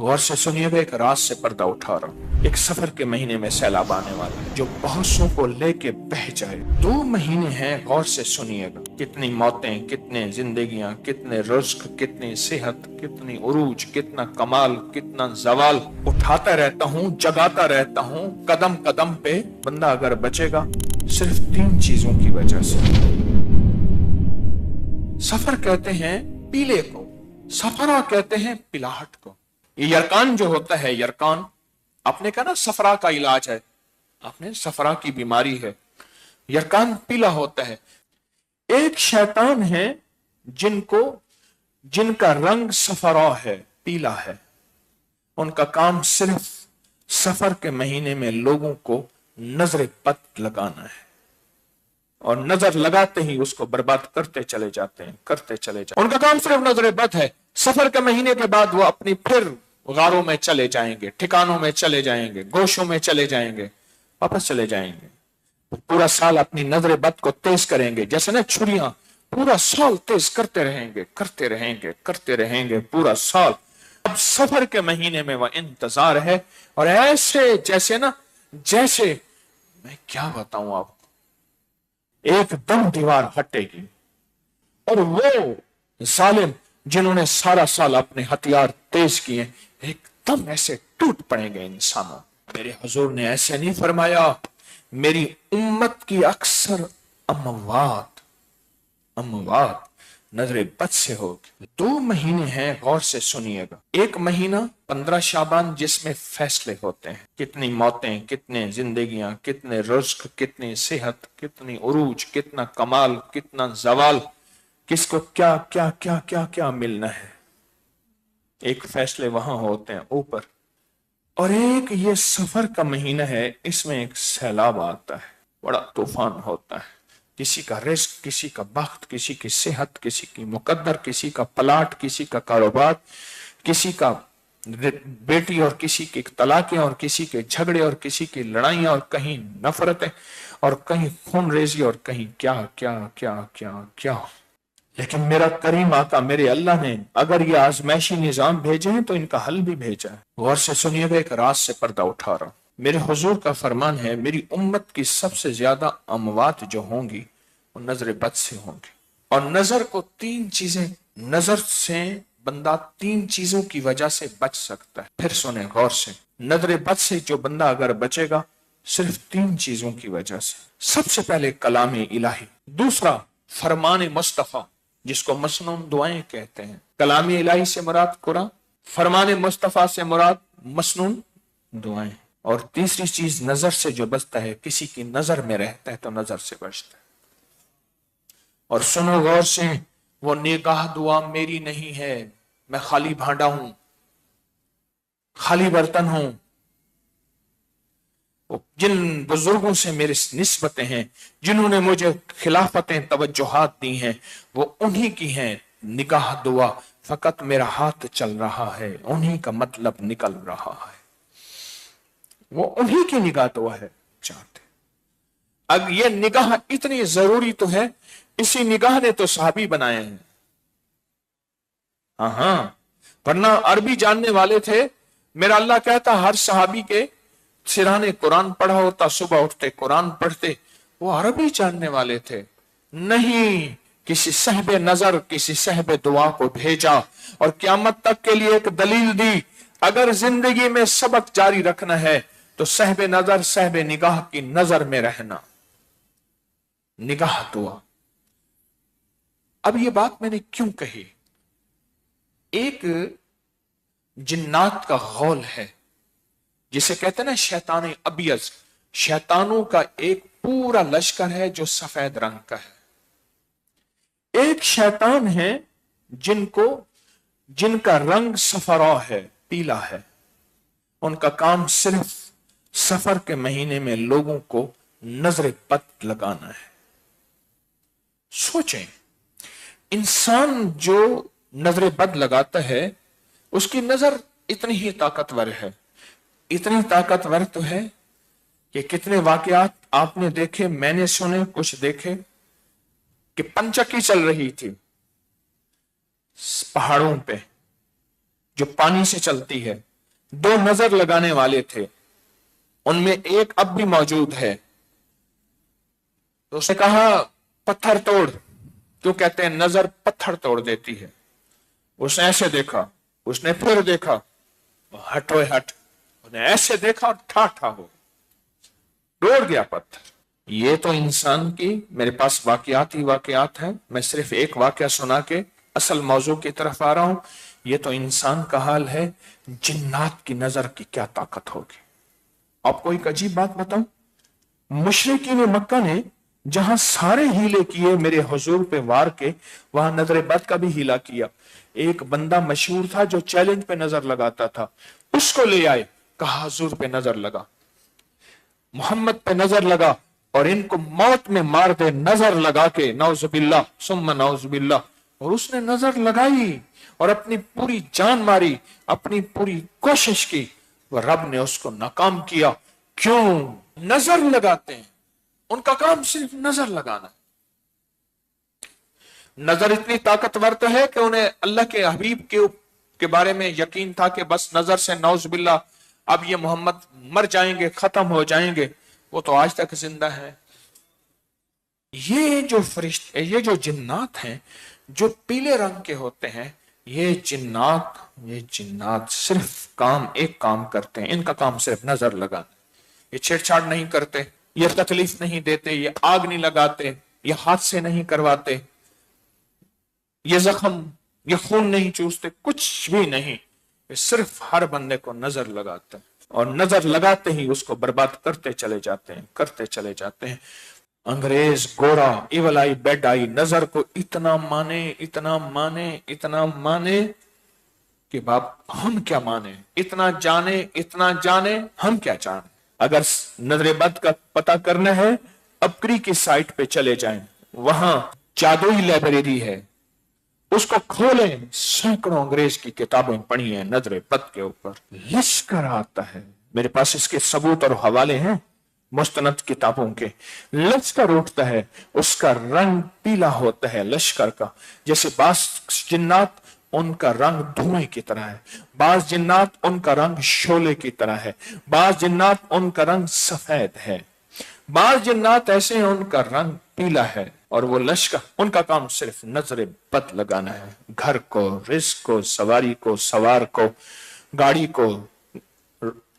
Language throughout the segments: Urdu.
غور سے سنیے گا، ایک راز سے پردہ اٹھا رہا ہوں۔ ایک سفر کے مہینے میں سیلاب آنے والا ہے جو بہت سو کو لے کے بہ جائے۔ 2 مہینے ہیں، غور سے سنیے گا۔ کتنی موتیں، کتنے زندگیاں، کتنے رزق، کتنی صحت، کتنی عروج، کتنا کمال، کتنا زوال۔ اٹھاتا رہتا ہوں، جگاتا رہتا ہوں، قدم قدم پہ۔ بندہ اگر بچے گا صرف 3 چیزوں کی وجہ سے۔ سفر کہتے ہیں پیلے کو، سفرا کہتے ہیں پلاہٹ کو۔ یہ یرکان جو ہوتا ہے، یرکان آپ نے کہا نا سفرا کا علاج ہے، آپ نے سفرا کی بیماری ہے، یرکان پیلا ہوتا ہے۔ ایک شیطان ہے جن کا رنگ سفرا ہے، پیلا ہے۔ ان کا کام صرف سفر کے مہینے میں لوگوں کو نظر بد لگانا ہے، اور نظر لگاتے ہی اس کو برباد کرتے چلے جاتے ہیں، کرتے چلے جاتے ہیں۔ ان کا کام صرف نظر بد ہے۔ سفر کے مہینے کے بعد وہ اپنی پھر غاروں میں چلے جائیں گے، ٹھکانوں میں چلے جائیں گے، گوشوں میں چلے جائیں گے، واپس چلے جائیں گے۔ پورا سال اپنی نظر بد کو تیز کریں گے، جیسے نا چھریاں پورا سال تیز کرتے رہیں گے، کرتے رہیں گے، کرتے رہیں گے پورا سال۔ اب سفر کے مہینے میں وہ انتظار ہے، اور ایسے جیسے میں کیا بتاؤں آپ کو، ایک دم دیوار ہٹے گی، اور وہ ظالم جنہوں نے سارا سال اپنے ہتھیار تیز کیے ایک دم ایسے ٹوٹ پڑیں گے انسانوں۔ میرے حضور نے ایسے نہیں فرمایا، میری امت کی اکثر اموات نظر بد سے ہوگی۔ 2 مہینے ہیں، غور سے سنیے گا۔ ایک مہینہ 15 شعبان جس میں فیصلے ہوتے ہیں، کتنی موتیں، کتنے زندگیاں، کتنے رزق، کتنی صحت، کتنی عروج، کتنا کمال، کتنا زوال، کس کو کیا کیا کیا کیا کیا ملنا ہے۔ ایک فیصلے وہاں ہوتے ہیں اوپر، اور ایک یہ سفر کا مہینہ ہے، اس میں ایک سیلاب آتا ہے، بڑا طوفان ہوتا ہے۔ کسی کا رزق، کسی کا بخت، کسی کی صحت، کسی کی مقدر، کسی کا پلاٹ، کسی کا کاروبار، کسی کا بیٹی، اور کسی کی طلاقیں، اور کسی کے جھگڑے، اور کسی کی لڑائیاں، اور کہیں نفرتیں، اور کہیں خون ریزی، اور کہیں کیا کیا کیا کیا کیا۔ لیکن میرا کریم آقا میرے اللہ نے اگر یہ آزمائشی نظام بھیجے ہیں تو ان کا حل بھی بھیجا ہے۔ غور سے سنیے گا، ایک راز سے پردہ اٹھا رہا ہوں۔ میرے حضور کا فرمان ہے، میری امت کی سب سے زیادہ اموات جو ہوں گی وہ نظر بد سے ہوں گی۔ اور نظر کو 3 چیزیں، نظر سے بندہ 3 چیزوں کی وجہ سے بچ سکتا ہے۔ پھر سنیں غور سے، نظر بد سے جو بندہ اگر بچے گا صرف 3 چیزوں کی وجہ سے۔ سب سے پہلے کلام الہی، دوسرا فرمان مصطفیٰ جس کو مسنون دعائیں کہتے ہیں۔ کلام الہی سے مراد قرآن، فرمان مصطفیٰ سے مراد مسنون دعائیں۔ اور تیسری چیز نظر سے جو بچتا ہے، کسی کی نظر میں رہتا ہے تو نظر سے بچتا ہے۔ اور سنو غور سے، وہ نگاہ دعا میری نہیں ہے، میں خالی بھانڈا ہوں، خالی برتن ہوں۔ جن بزرگوں سے میرے نسبتیں ہیں، جنہوں نے مجھے خلافتیں، توجہات دی ہیں، وہ انہی کی ہیں نگاہ دعا، فقط میرا ہاتھ چل رہا ہے، انہی کا مطلب نکل رہا ہے، وہ انہی کی نگاہ دعا ہے چاہتے۔ اب یہ نگاہ اتنی ضروری تو ہے، اسی نگاہ نے تو صحابی بنائے ہیں۔ ہاں، ورنہ عربی جاننے والے تھے، میرا اللہ کہتا ہر صحابی کے سرانے قرآن پڑھا ہوتا، صبح اٹھتے قرآن پڑھتے، وہ عربی جاننے والے تھے۔ نہیں، کسی صاحب نظر، کسی صاحب دعا کو بھیجا، اور قیامت تک کے لیے ایک دلیل دی، اگر زندگی میں سبق جاری رکھنا ہے تو صاحب نظر، صاحب نگاہ کی نظر میں رہنا، نگاہ دعا۔ اب یہ بات میں نے کیوں کہی؟ ایک جنات کا غول ہے جسے کہتے ہیں نا شیطان ابیض، شیطانوں کا ایک پورا لشکر ہے جو سفید رنگ کا ہے۔ ایک شیطان ہے جن کا رنگ صفرا ہے، پیلا ہے۔ ان کا کام صرف سفر کے مہینے میں لوگوں کو نظر بد لگانا ہے۔ سوچیں، انسان جو نظر بد لگاتا ہے اس کی نظر اتنی ہی طاقتور ہے، اتنی طاقتور تو ہے کہ کتنے واقعات آپ نے دیکھے، میں نے سنے، کچھ دیکھے کہ پنچکی چل رہی تھی پہاڑوں پہ جو پانی سے چلتی ہے، دو نظر لگانے والے تھے، ان میں ایک اب بھی موجود ہے. تو اس نے کہا پتھر توڑ. کیوں کہتے ہیں نظر پتھر توڑ دیتی ہے. اس نے ایسے دیکھا، اس نے پھر دیکھا، ہٹوئے ہٹ. اس نے ایسے دیکھا اور ٹھا ہو توڑ گیا پتھر. یہ تو انسان کی، میرے پاس واقعات ہی واقعات ہیں، میں صرف ایک واقعہ سنا کے اصل موضوع کی طرف آ رہا ہوں. یہ تو انسان کا حال ہے، جنات کی نظر کی کیا طاقت ہوگی. آپ کو ایک عجیب بات بتاؤں، مشرکین مکہ نے جہاں سارے ہیلے کیے میرے حضور پہ وار کے، وہاں نظر بد کا بھی ہیلا کیا. ایک بندہ مشہور تھا جو چیلنج پہ نظر لگاتا تھا، اس کو لے آئے، کہا حضور پہ نظر لگا، محمد پہ نظر لگا اور ان کو موت میں مار دے نظر لگا کے، نعوذ باللہ ثم نعوذ باللہ. اور اس نے نظر لگائی اور اپنی پوری جان ماری، اپنی پوری کوشش کی، وہ رب نے اس کو ناکام کیا. کیوں؟ نظر لگاتے ہیں، ان کا کام صرف نظر لگانا. نظر اتنی طاقتور تو ہے کہ انہیں اللہ کے حبیب کے بارے میں یقین تھا کہ بس نظر سے نعوذ باللہ اب یہ محمد مر جائیں گے، ختم ہو جائیں گے. وہ تو آج تک زندہ ہے. یہ جو فرشتے، یہ جو جنات ہیں جو پیلے رنگ کے ہوتے ہیں، یہ جنات صرف ایک کام کرتے ہیں. ان کا کام صرف نظر لگانا. یہ چھیڑ چھاڑ نہیں کرتے، یہ تکلیف نہیں دیتے، یہ آگ نہیں لگاتے، یہ حادثے نہیں کرواتے، یہ زخم، یہ خون نہیں چوستے، کچھ بھی نہیں. یہ صرف ہر بندے کو نظر لگاتے ہیں اور نظر لگاتے ہی اس کو برباد کرتے چلے جاتے ہیں. انگریز گورا ایول آئی بیڈ آئی نظر کو اتنا مانے کہ باپ ہم کیا مانے، اتنا جانے ہم کیا جانے. اگر نظر بد کا پتہ کرنا ہے، اپکری کی سائٹ پہ چلے جائیں، وہاں جادوئی لائبریری ہے، اس کو کھولیں، سینکڑوں انگریز کی کتابیں پڑھی ہیں نظر بد کے اوپر. لشکر آتا ہے، میرے پاس اس کے ثبوت اور حوالے ہیں مستند کتابوں کے. لشکر اٹھتا ہے، اس کا رنگ پیلا ہوتا ہے لشکر کا. جیسے بعض جنات ان کا رنگ دھوئیں کی طرح ہے، بعض جنات ان کا رنگ شعلے کی طرح ہے، بعض جنات ان کا رنگ سفید ہے، بعض جنات ایسے ہیں ان کا رنگ پیلا ہے. اور وہ لشکر، ان کا کام صرف نظر بد لگانا ہے. گھر کو، رزق کو، سواری کو، سوار کو، گاڑی کو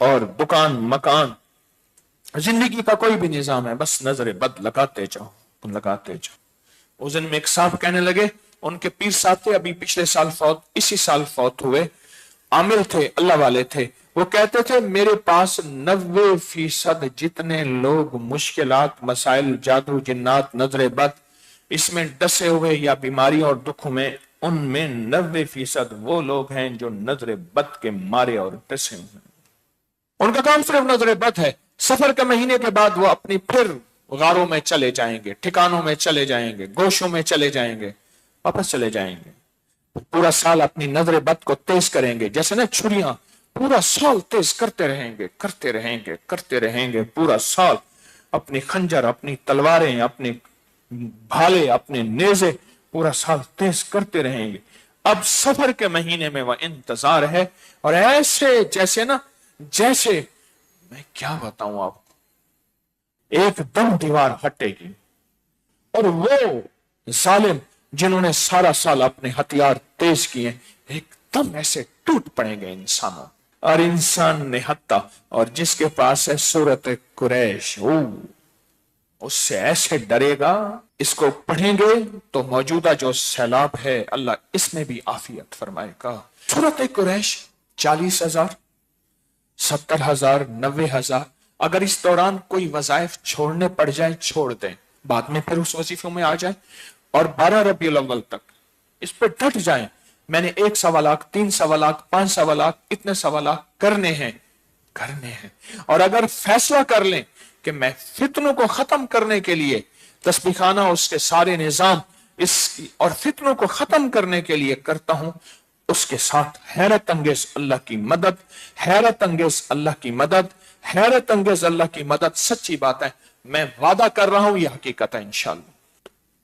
اور دکان مکان، زندگی کا کوئی بھی نظام ہے، بس نظر بد لگاتے جاؤ. اس دن میں ایک صاحب کہنے لگے، ان کے پیر صاحب تھے، ابھی پچھلے سال اسی سال فوت ہوئے، عامل تھے، اللہ والے تھے. وہ کہتے تھے میرے پاس 90% جتنے لوگ مشکلات، مسائل، جادو، جنات، نظر بد اس میں ڈسے ہوئے یا بیماری اور دکھوں میں، ان میں 90% وہ لوگ ہیں جو نظر بد کے مارے اور ڈسے ہوئے ہیں. ان کا کام صرف نظر بد ہے. سفر کے مہینے کے بعد وہ اپنی پھر غاروں میں چلے جائیں گے، ٹھکانوں میں چلے جائیں گے، گوشوں میں چلے جائیں گے، واپس چلے جائیں گے. پورا سال اپنی نظر بد کو تیز کریں گے، جیسے نا چھریاں پورا سال تیز کرتے رہیں گے پورا سال. اپنی خنجر، اپنی تلواریں، اپنے بھالے، اپنے نیزے پورا سال تیز کرتے رہیں گے. اب سفر کے مہینے میں وہ انتظار ہے، اور ایسے جیسے میں کیا بتاؤں آپ، ایک دم دیوار ہٹے گی اور وہ ظالم جنہوں نے سارا سال اپنے ہتھیار تیز کیے ایک دم ایسے ٹوٹ پڑیں گے انسانوں. اور انسان نہتا، اور جس کے پاس ہے سورت قریش، اس سے ایسے ڈرے گا. اس کو پڑھیں گے تو موجودہ جو سیلاب ہے اللہ اس میں بھی عافیت فرمائے گا. سورت قریش 40,000، 70,000، 90,000. اگر اس دوران کوئی وظائف چھوڑنے پڑ جائے چھوڑ دیں، بعد میں پھر اس وظیفوں میں آ جائیں، اور 12 ربیع الاول تک اس پہ ڈٹ جائیں. میں نے 1 سوا لاکھ، 3 سوا لاکھ، 5 سوا لاکھ، اتنے سوا لاکھ کرنے ہیں. اور اگر فیصلہ کر لیں کہ میں فتنوں کو ختم کرنے کے لیے تسبیح خانہ اس کے سارے نظام اور فتنوں کو ختم کرنے کے لیے کرتا ہوں، اس کے ساتھ حیرت انگیز اللہ کی مدد، حیرت انگیز اللہ کی مدد، حیرت انگیز اللہ کی مدد. سچی بات ہے، میں وعدہ کر رہا ہوں، یہ حقیقت ہے انشاءاللہ.